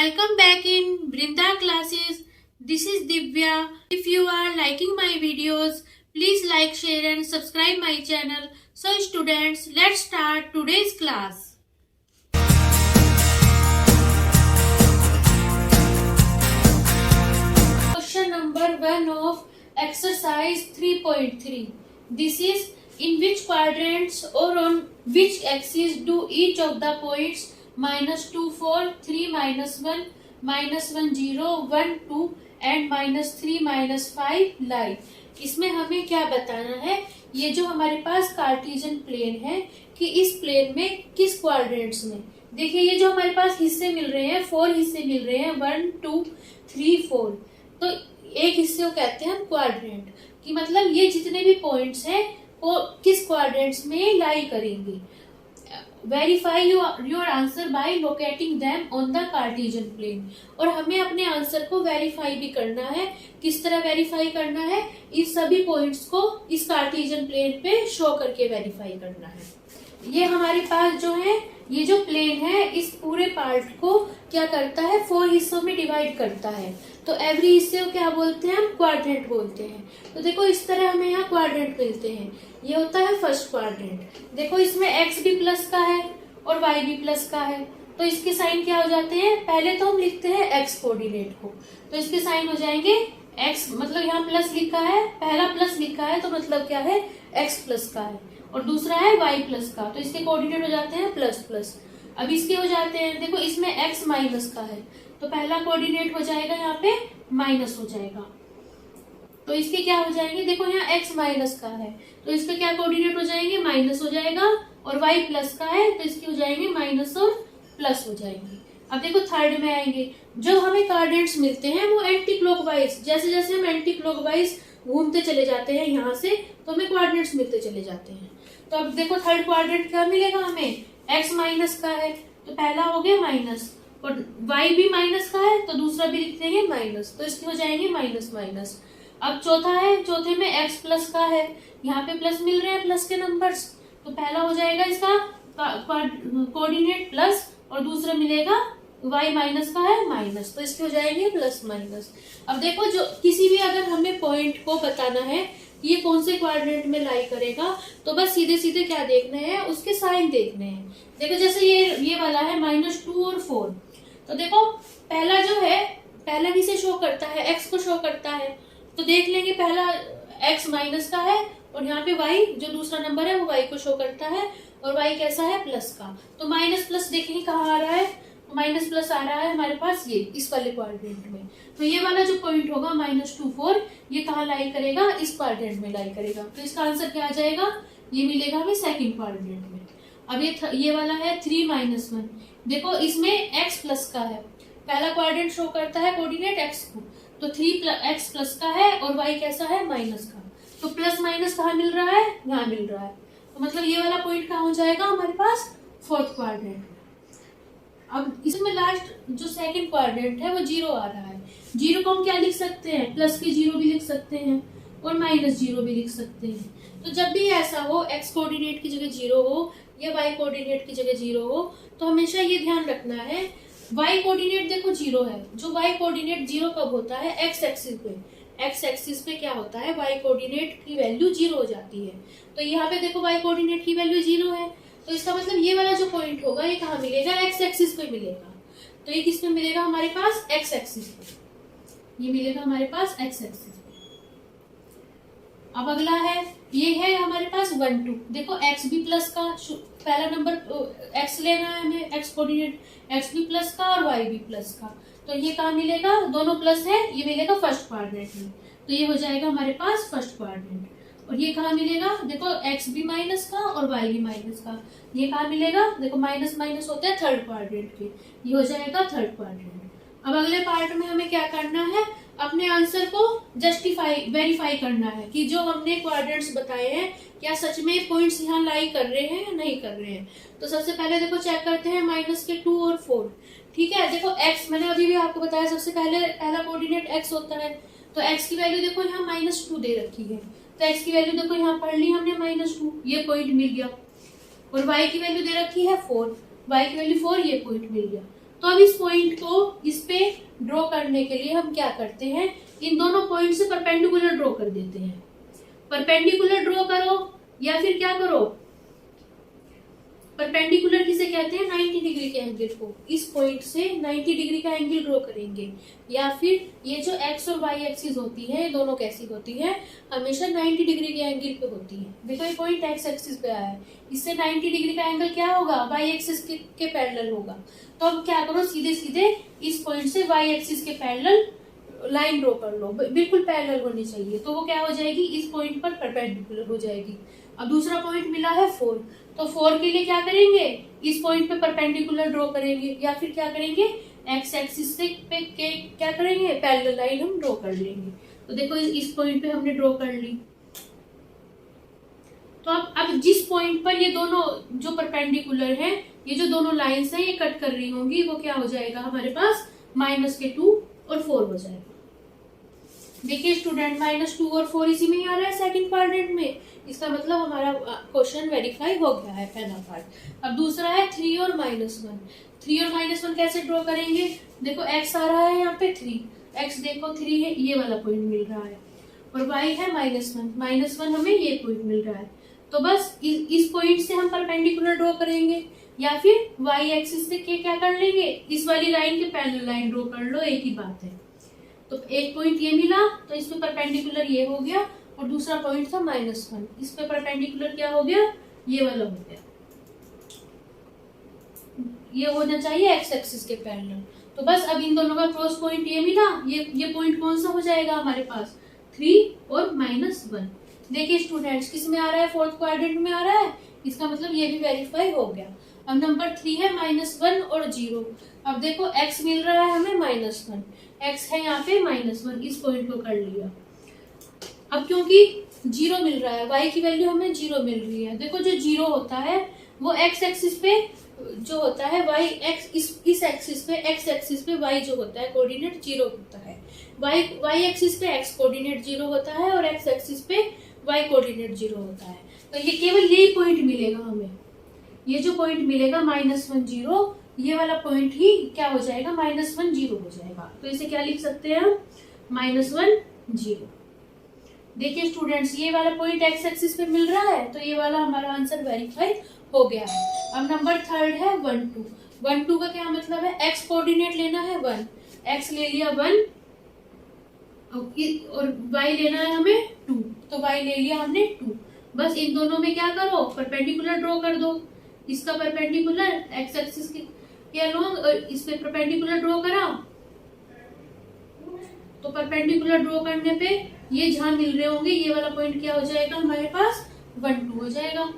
Welcome back in Brinda classes. This is Divya. If you are liking my videos, please like, share and subscribe my channel. So students, let's start today's class. Question number 1 of exercise 3.3. This is in which quadrants or on which axis do each of the points -2, 4, 3, -1, -1, 0, 1, 2 and -3, -5 lie. इसमें हमें क्या बताना है, ये जो हमारे पास Cartesian plane है कि इस प्लेन में किस क्वाड्रेंट्स में, देखिए ये जो हमारे पास हिस्से मिल रहे हैं 4 हिस्से मिल रहे हैं 1, 2, 3, 4, तो एक हिस्से को कहते हैं हम क्वाड्रेंट कि मतलब ये जितने भी पॉइंट्स हैं वो किस क्वाड्रेंट्स में लाई करेंगे. Verify your answer by locating them on the Cartesian plane. और हमें अपने आंसर को वेरीफाई भी करना है. किस तरह वेरीफाई करना है, इस सभी पॉइंट्स को इस कार्टेशियन प्लेन पे शो करके वेरीफाई करना है. ये हमारे पास जो है ये जो प्लेन है इस पूरे पार्ट को क्या करता है 4 हिस्सों में डिवाइड करता है. तो एवरी हिस्से को क्या बोलते हैं हम, क्वाड्रेंट बोलते हैं. तो देखो इस तरह हमें यहाँ क्वाड्रेंट मिलते हैं. ये होता है फर्स्ट क्वाड्रेंट. देखो इसमें एक्स भी प्लस का है और वाई भी प्लस का है. तो इसके साइन क्या हो जाते हैं, पहले तो हम लिखते हैं एक्स कोऑर्डिनेट को, तो इसके साइन हो जाएंगे एक्स, मतलब यहाँ प्लस लिखा है, पहला प्लस लिखा है तो मतलब क्या है एक्स प्लस का है, और दूसरा है वाई प्लस का, तो इसके कोऑर्डिनेट हो जाते हैं प्लस प्लस. अब इसके हो जाते हैं, देखो इसमें एक्स माइनस का है तो पहला कोऑर्डिनेट हो जाएगा यहाँ पे माइनस हो जाएगा. तो इसके क्या हो जाएंगे, देखो यहाँ x माइनस का है तो इसका क्या कोऑर्डिनेट हो जाएंगे माइनस हो जाएगा, और y प्लस का है तो इसके हो जाएंगे माइनस और प्लस हो जाएंगे. अब देखो थर्ड में आएंगे, जो हमें कोऑर्डिनेट्स मिलते हैं वो एंटी क्लॉकवाइज, जैसे जैसे हम एंटी क्लॉकवाइज घूमते चले जाते हैं यहाँ से तो हमें कोऑर्डिनेट्स मिलते चले जाते हैं. तो अब देखो थर्ड क्वाड्रेंट क्या मिलेगा हमें, x माइनस का है तो पहला हो गया माइनस, और y भी माइनस का है तो दूसरा भी लिख देंगे माइनस, तो इसके हो जाएंगे माइनस माइनस. अब चौथा है, चौथे में x प्लस का है, यहाँ पे प्लस मिल रहे हैं प्लस के नंबर्स, तो पहला हो जाएगा इसका कोऑर्डिनेट प्लस और दूसरा मिलेगा y माइनस का है माइनस, तो इसके हो जाएंगे प्लस माइनस. अब देखो जो किसी भी अगर हमें पॉइंट को बताना है ये कौन से क्वाड्रेंट में लाई करेगा तो बस सीधे सीधे क्या देखना है, उसके साइन देखने हैं. देखो जैसे ये वाला है -2 और 4, तो देखो पहला जो है पहला किसे शो करता है, x को शो करता है, तो देख लेंगे पहला x माइनस का है और यहाँ पे y जो दूसरा नंबर है वो y को शो करता है और y कैसा है प्लस का. तो माइनस प्लस देखेंगे कहाँ आ रहा है, माइनस प्लस आ रहा है हमारे पास ये इस वाले क्वाड्रेंट में. तो ये वाला जो पॉइंट होगा -2, 4 ये कहाँ लाई करेगा, इस क्वाड्रेंट में लाई करेगा. तो इसका आंसर क्या आ जाएगा, ये मिलेगा हमें सेकंड क्वाड्रेंट में. अब ये वाला है 3, -1, देखो इसमें x प्लस का है, पहला क्वाड्रेंट शो करता है कोऑर्डिनेट x को, तो 3x प्लस का है और y कैसा है माइनस का, तो प्लस माइनस कहाँ मिल रहा है, यहाँ मिल रहा है. तो मतलब ये वाला पॉइंट कहाँ हो जाएगा हमारे पास फोर्थ क्वाड्रेंट. अब इसमें लास्ट जो सेकंड क्वाड्रेंट है वो 0 आ रहा है. 0 को हम क्या लिख सकते हैं, प्लस के 0 भी लिख सकते हैं और -0 भी लिख सकते हैं. तो जब भी ऐसा हो x कोऑर्डिनेट की जगह 0 हो या y कोऑर्डिनेट की जगह 0 हो तो हमेशा ये ध्यान रखना है y कोऑर्डिनेट देखो 0 है, जो y कोऑर्डिनेट 0 कब होता है, x एक्सिस पे. x एक्सिस पे क्या होता है y कोऑर्डिनेट की वैल्यू 0 हो जाती है. तो यहाँ पे देखो y कोऑर्डिनेट की वैल्यू 0 है, तो इसका मतलब ये वाला जो पॉइंट होगा ये कहाँ मिलेगा, x एक्सिस पे मिलेगा. तो ये किस में मिलेगा हमारे पास, x एक्सिस पे, ये मिलेगा हमारे पास x एक्सिस पे. अब अगला है, ये है हमारे पास 1, 2, देखो x भी प्लस का, पहला नंबर x लेना है हमें, x कोऑर्डिनेट x भी प्लस का और y भी प्लस का, तो ये कहाँ मिलेगा, दोनों प्लस है, ये मिलेगा फर्स्ट क्वाड्रेंट में. तो ये हो जाएगा हमारे पास फर्स्ट क्वाड्रेंट. और ये कहाँ मिलेगा, देखो x भी माइनस का और y भी माइनस का, ये कहाँ मिलेगा, देखो माइनस माइनस होते हैं थर्ड क्वाड्रेंट के, ये हो जाएगा थर्ड क्वाड्रेंट. अब अगले पार्ट में हमें क्या करना है, अपने आंसर को वेरीफाई करना है कि जो हमने क्वाड्रेंट्स बताए हैं क्या सच में पॉइंट्स यहाँ लाई कर रहे हैं या नहीं कर रहे हैं. तो सबसे पहले देखो चेक करते हैं माइनस के 2 और 4. ठीक है, देखो x मैंने अभी भी आपको बताया सबसे पहला कोऑर्डिनेट x होता है, तो x की वैल्यू देखो यहाँ -2 दे रखी है, तो x की वैल्यू देखो यहाँ पढ़ ली हमने -2, ये पॉइंट मिल गया. और y की वैल्यू दे रखी है 4, y की वैल्यू 4, ये पॉइंट मिल गया. तो अब इस पॉइंट को इस पे ड्रॉ करने के लिए हम क्या करते हैं, इन दोनों पॉइंट से परपेंडिकुलर ड्रॉ कर देते हैं। परपेंडिकुलर ड्रॉ करो या फिर क्या करो, परपेंडिकुलर किसे कहते हैं, 90 डिग्री के एंगल को। इस पॉइंट से 90 डिग्री का एंगल ड्रॉ करेंगे, या फिर ये जो एक्स और वाई एक्सिस होती है, दोनों कैसी होती है, हमेशा 90 डिग्री के एंगल पे होती है। देखो ये पॉइंट एक्स एक्सिस पे आया है, इससे 90 डिग्री का एंगल क्या होगा, वाई एक्सिस के पैरेलल होगा। तो अब क्या करो, सीधे सीधे इस पॉइंट से वाई एक्सिस के पैरेलल लाइन ड्रॉ कर लो, बिल्कुल पैरेलल होनी चाहिए। तो वो क्या हो जाएगी, इस पॉइंट पर परपेंडिकुलर हो जाएगी। अब दूसरा पॉइंट मिला है 4, तो 4 के लिए क्या करेंगे, इस पॉइंट पे परपेंडिकुलर ड्रॉ करेंगे, या फिर क्या करेंगे, एक्स एक्सिस से पे क्या करेंगे, पैरेलल लाइन हम ड्रॉ कर लेंगे। तो देखो इस पॉइंट पे हमने ड्रॉ कर ली। तो अब जिस पॉइंट पर ये दोनों जो परपेंडिकुलर है, ये जो दोनों लाइंस हैं ये कट कर रही होंगी, वो क्या हो जाएगा हमारे पास, -2 और 4 हो जाएगा। देखिए स्टूडेंट, -2 और 4 इसी में ही आ रहा है सेकंड क्वाड्रेंट में, इसका मतलब हमारा क्वेश्चन वेरीफाई हो गया है पहला पार्ट। अब दूसरा है 3 और -1। 3 और -1 कैसे ड्रॉ करेंगे, देखो x आ रहा है यहाँ पे 3, x देखो 3 है, ये वाला पॉइंट मिल रहा है, और y है -1 हमें ये पॉइंट मिल रहा है। तो बस इस पॉइंट से हम परपेंडिकुलर ड्रॉ करेंगे, या फिर y एक्सिस से क्या कर लेंगे, इस वाली लाइन के पैरेलल लाइन ड्रॉ कर लो, एक ही बात है। तो एक पॉइंट ये मिला, तो इस पे परपेंडिकुलर ये हो गया, और दूसरा पॉइंट था -1, इस पे परपेंडिकुलर क्या हो गया, ये वाला हो गया। ये होना चाहिए x एक्सिस के पैरेलल। तो बस अब इन दोनों का क्रॉस पॉइंट ये मिला, ये पॉइंट कौन सा हो जाएगा हमारे पास, 3 और -1। देखिए स्टूडेंट्स, किस में आ रहा है, फोर्थ क्वाड्रेंट में आ रहा है, इसका मतलब ये भी वेरीफाई हो गया। अब नंबर 3 है -1 और 0। अब देखो x मिल रहा है हमें -1, x है यहाँ पे -1, इस पॉइंट को कर लिया। अब क्योंकि 0 मिल रहा है, y की वैल्यू हमें 0 मिल रही है। देखो जो 0 होता है वो x एक्सिस पे जो होता है, y x इस एक्सिस पे, x एक्सिस पे y जो होता है कोऑर्डिनेट 0 होता है, y एक्सिस पे x कोऑर्डिनेट 0 होता है, और x एक्सिस पे y कोऑर्डिनेट 0 होता है। तो ये केवल यही पॉइंट मिलेगा हमें, ये जो पॉइंट मिलेगा -1 0, ये वाला पॉइंट ही क्या हो जाएगा, -1 0 हो जाएगा। तो इसे क्या लिख सकते हैं हम, -1 0। देखिए स्टूडेंट्स, ये वाला पॉइंट x एक्सिस पे मिल रहा है, तो ये वाला हमारा आंसर वेरीफाई हो गया है। अब नंबर 3 है 1 2। 1 2 का क्या मतलब है, x कोऑर्डिनेट लेना है 1, x ले लिया 1, और y लेना है हमें 2, तो y ले लिया हमने 2। बस इन दोनों में क्या करो, परपेंडिकुलर ड्रॉ कर दो। इसका परपेंडिकुलर x एक्सिस के अलोंग, और इस पे परपेंडिकुलर ड्रॉ करा, तो परपेंडिकुलर ड्रॉ करने पे ये जहां मिल रहे होंगे, ये वाला पॉइंट क्या हो जाएगा हमारे पास, 1 2 हो जाएगा।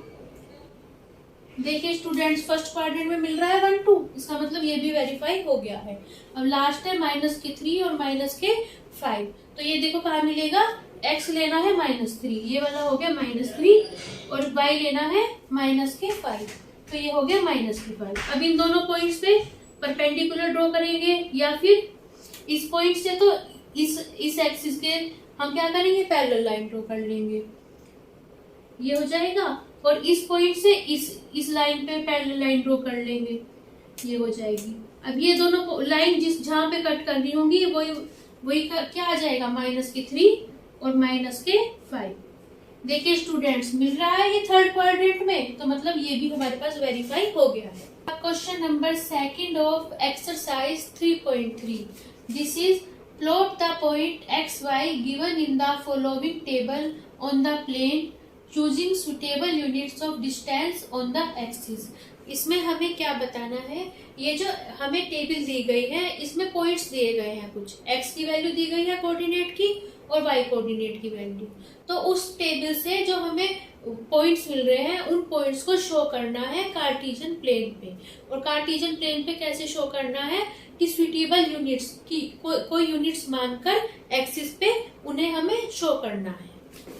देखिए स्टूडेंट्स, फर्स्ट क्वाड्रेंट में मिल रहा है 1 2, इसका मतलब ये भी वेरीफाई हो गया है। अब लास्ट है -3 और -5। तो ये देखो कहाँ मिलेगा, x लेना है -3, ये वाला हो गया -3, और y लेना है -5, तो ये हो गया -5। अब इन दोनों पॉइंट्स पे परपेंडिकुलर ड्रॉ करेंगे, या फिर इस पॉइंट से तो इस एक्सिस के हम क्या करेंगे, पैरेलल लाइन ड्रॉ कर लेंगे, ये हो जाएगा, और इस पॉइंट से इस लाइन पे पैरेलल लाइन ड्रॉ कर लेंगे, ये हो जाएगी। अब ये दोनों लाइन जहां पे कट करनी होंगी, वही क्या आ जाएगा, -3 और -5। देखिए स्टूडेंट्स, मिल रहा है ये थर्ड क्वाड्रेंट में, तो मतलब ये भी हमारे पास वेरीफाई हो गया है। Question number 2 of exercise 3.3। This is plot the point x y given in the following table on the plane, choosing suitable units of distance on the axis. इसमें हमें क्या बताना है, ये जो हमें टेबल दी गई है, इसमें पॉइंट्स दिए गए हैं, कुछ x की वैल्यू दी गई है कोऑर्डिनेट की, और y कोऑर्डिनेट की वैल्यू। तो उस टेबल से जो हमें पॉइंट्स मिल रहे हैं, उन पॉइंट्स को शो करना है कार्टेशियन प्लेन पे। और कार्टेशियन प्लेन पे कैसे शो करना है, कि सुटेबल यूनिट्स की कोई यूनिट्स मानकर एक्सिस पे उन्हें हमें शो करना है।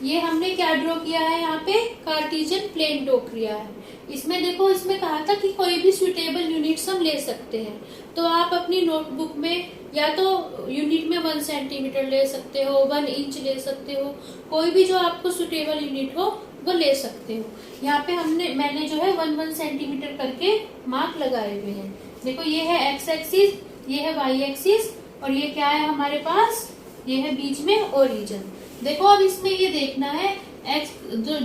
ये हमने क्या ड्रॉ किया है, यहाँ पे कार्टेशियन प्लेन ड्रॉ किया है। इसमें देखो, इसमें कहा था कि कोई भी सुटेबल यूनिट्स हम ले सकते हैं, तो आप अपनी नोटबुक में या तो यूनिट में 1 सेंटीमीटर ले सकते हो, 1 इंच ले सकते हो, कोई भी जो आपको सुटेबल यूनिट हो वो ले सकते हो। यहाँ पे मैंने जो है 1 1 सेंटीमीटर करके मार्क लगाए हुए हैं। देखो ये है एक्स एक्सिस, ये है वाई एक्सिस, और ये क्या है हमारे पास, ये है बीच में ओरिजिन। देखो अब इसमें ये देखना है एक्स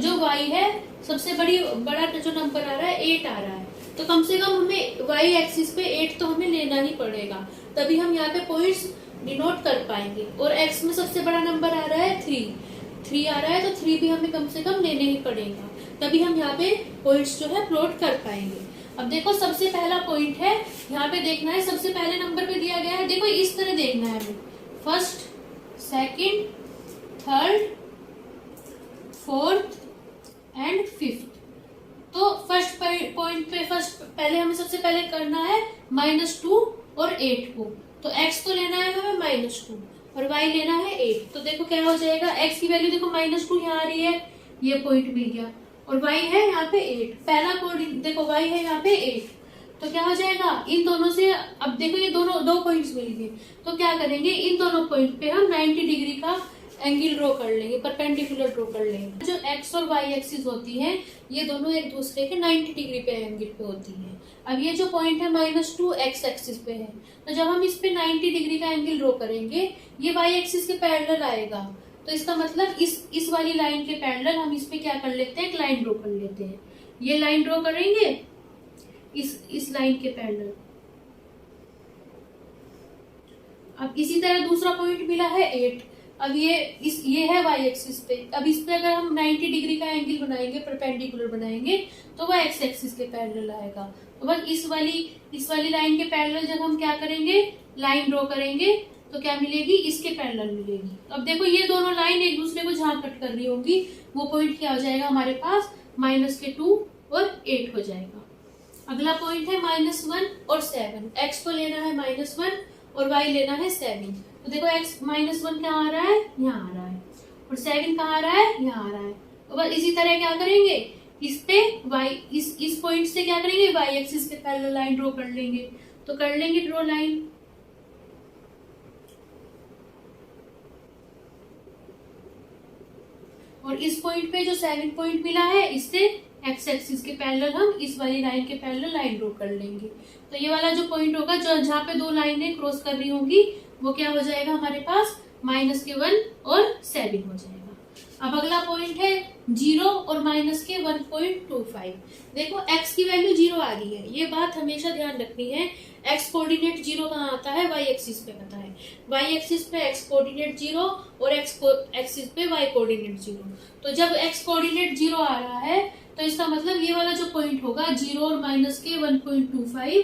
जो वाई है, सबसे बड़ा जो नंबर आ रहा है 8 आ रहा है, तो कम से कम हमें वाई एक्सिस पे 8 तो हमें लेना ही पड़ेगा, तभी हम यहाँ पे पॉइंट्स डिनोट कर पाएंगे। और एक्स में सबसे बड़ा नंबर आ रहा है 3 आ रहा है, तो 3 भी हमें कम से कम लेने ही पड़ेगा, तभी हम यहाँ पे पॉइंट्स जो है प्लॉट कर पाएंगे। अब देखो सबसे पहला पॉइंट है, यहाँ पे देखना है सबसे पहले नंबर पे दिया गया है, देखो इस तरह देखना है हमें, first, second, third, fourth and fifth. तो फर्स्ट पॉइंट पे पहले हमें सबसे पहले करना है -2 और 8 को, तो x को लेना है हमें -2 और y लेना है 8। तो देखो क्या हो जाएगा, x की वैल्यू देखो -2 यहाँ आ रही है, ये पॉइंट मिल गया, और y है यहाँ पे 8, पहला कोऑर्डिनेट देखो y है यहाँ पे 8, तो क्या हो जाएगा इन दोनों से, अब देखो ये दोनों दो पॉइंट्स मिल गए, तो क्या करेंगे इन दोनों पॉइंट पे हम 90 डिग्री का एंगल ड्रॉ कर लेंगे, परपेंडिकुलर ड्रॉ कर लेंगे। जो x और y एक्सिस होती है ये दोनों एक दूसरे के 90 डिग्री पे एंगल पे होती है। अब ये जो पॉइंट है -2 x एक्सिस पे है, तो जब हम इस पे 90 डिग्री का एंगल ड्रॉ करेंगे ये y एक्सिस के पैरेलल आएगा, तो इसका मतलब इस वाली लाइन के पैरेलल हम इस पे क्या कर लेते हैं, एक लाइन ड्रॉ कर लेते हैं। ये लाइन ड्रॉ करेंगे इस लाइन के पैरेलल। अब इसी तरह दूसरा पॉइंट मिला है 8, अब ये है y एक्सिस पे, अब इस पे अगर हम 90 डिग्री का एंगल बनाएंगे, परपेंडिकुलर बनाएंगे, तो वह x एक्सिस के पैरेलल आएगा। तो बस इस वाली लाइन के पैरेलल जब हम क्या करेंगे, लाइन ड्रॉ करेंगे, तो क्या मिलेगी, इसके पैरेलल मिलेगी। अब देखो ये दोनों लाइन एक दूसरे को जहां कट कर रही होंगी, वो पॉइंट क्या हो जाएगा हमारे पास, -2 और 8 हो जाएगा। अगला पॉइंट है -1 और 7, x को लेना है -1 और y लेना है 7। तो देखो x -1 कहाँ आ रहा है, यहाँ आ रहा है, और 7 कहाँ आ रहा है, यहाँ आ रहा है। तो बस इसी तरह क्या करेंगे, इस पे y इस पॉइंट से क्या करेंगे, y एक्सिस के पैरेलल लाइन ड्रॉ कर लेंगे, तो कर लेंगे ड्रॉ लाइन। और इस पॉइंट पे जो 7 पॉइंट मिला है, इससे x एक्सिस के पैरेलल हम इस वाली लाइन के पैरेलल लाइन ड्रॉ कर लेंगे। तो ये वाला जो पॉइंट होगा, जो जहाँ पे दो लाइनें क्रॉस कर रही होंगी, वो क्या हो जाएगा हमारे पास, -1 और 7 हो जाएगा। अब अगला पॉइंट है 0 और -1.25। देखो x की वैल्यू 0 आ रही है, ये बात हमेशा ध्यान रखनी है। x कोऑर्डिनेट 0 कहाँ आता है, y एक्सिस पे आता है, y एक्सिस पे x कोऑर्डिनेट 0 और x एक्सिस पे y कोऑर्डिनेट 0। तो जब x कोऑर्डिनेट 0 आ रहा है, तो इसका मतलब ये वाला जो पॉइंट होगा 0 और -1.25,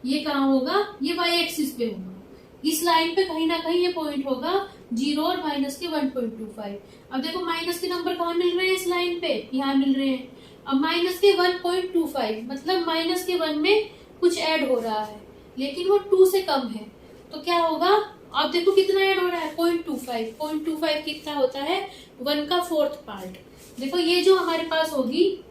ये कहाँ होगा, ये y एक्सिस पे होगा। इस लाइन पे कहीं ना कहीं ये पॉइंट होगा 0 और -1.25। अब देखो माइनस के नंबर कहाँ मिल रहे हैं, इस लाइन पे यहाँ मिल रहे हैं। अब -1.25 मतलब -1 में कुछ ऐड हो रहा है, लेकिन वो 2 से कम है, तो क्या होगा, आप देखो कितना ऐड हो रहा है, 0.25 कितना होता है, 1 का 4th पार्ट। देखो ये जो हमारे पास होगी,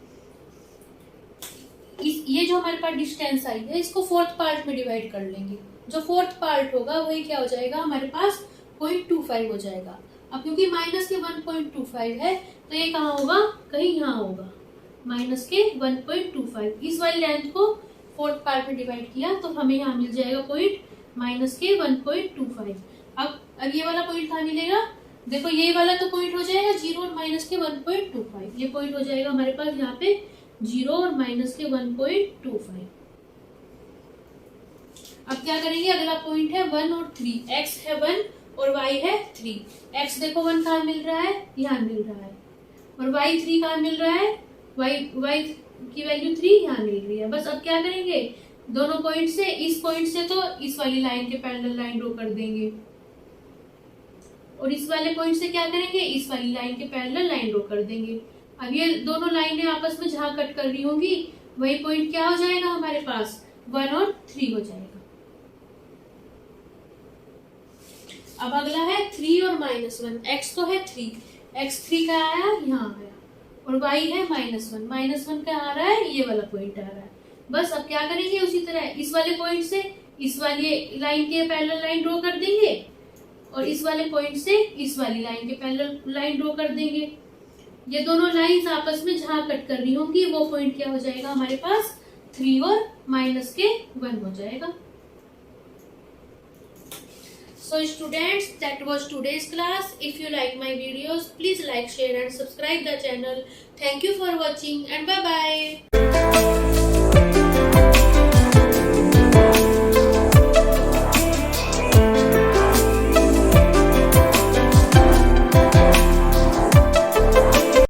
ये जो हमारे पास डिस्टेंस आई है, इसको 4th पार्ट में डिवाइड कर लेंगे, जो 4th पार्ट होगा वही क्या हो जाएगा हमारे पास, 0.25 हो जाएगा। अब क्योंकि -1.25 है, तो ये कहाँ होगा, कहीं यहाँ होगा, -1.25। इस वाली लेंथ को 4th पार्ट में डिवाइड किया, तो हमें यहाँ मिल जाएगा पॉइंट -1.25। अब ये वाला पॉइंट कहाँ मिलेगा, देखो ये वाला तो पॉइंट हो जाएगा 0 और -1.25, ये पॉइंट हो जाएगा हमारे पास यहाँ पे 0 और -1.25। अब क्या करेंगे, अगला पॉइंट है 1 और 3, x है 1 और y है 3। x देखो 1 कहाँ मिल रहा है, यहाँ मिल रहा है, और y 3 कहाँ मिल रहा है, y की वैल्यू 3 यहाँ मिल रही है। बस अब क्या करेंगे, दोनों पॉइंट से, इस पॉइंट से तो इस वाली लाइन के पैरेलल लाइन ड्रॉ कर देंगे, और इस वाले पॉइंट से क्या करेंगे, इस वाली लाइन के पैरेलल लाइन ड्रॉ कर देंगे। अब ये दोनों लाइनें आपस में जहां कट कर रही होंगी, वही पॉइंट क्या हो जाएगा हमारे पास, 1 और 3 हो जाएगा। अब अगला है 3 और -1, x तो है 3, x 3 का आया, यहाँ आया, और y है -1 का आ रहा है, ये वाला पॉइंट आ रहा है। बस अब क्या करेंगे, उसी तरह इस वाले पॉइंट से इस वाली लाइन के पैरेलल लाइन ड्रॉ कर देंगे, और इस वाले पॉइंट से इस वाली लाइन के पैरेलल लाइन ड्रॉ कर देंगे। ये दोनों लाइंस आपस में जहां कट कर रही होंगी, वो पॉइंट क्या हो जाएगा हमारे पास, 3 और माइनस के 1 हो जाएगा। So students, that was today's class. If you like my videos, please like, share and subscribe the channel. Thank you for watching and bye bye.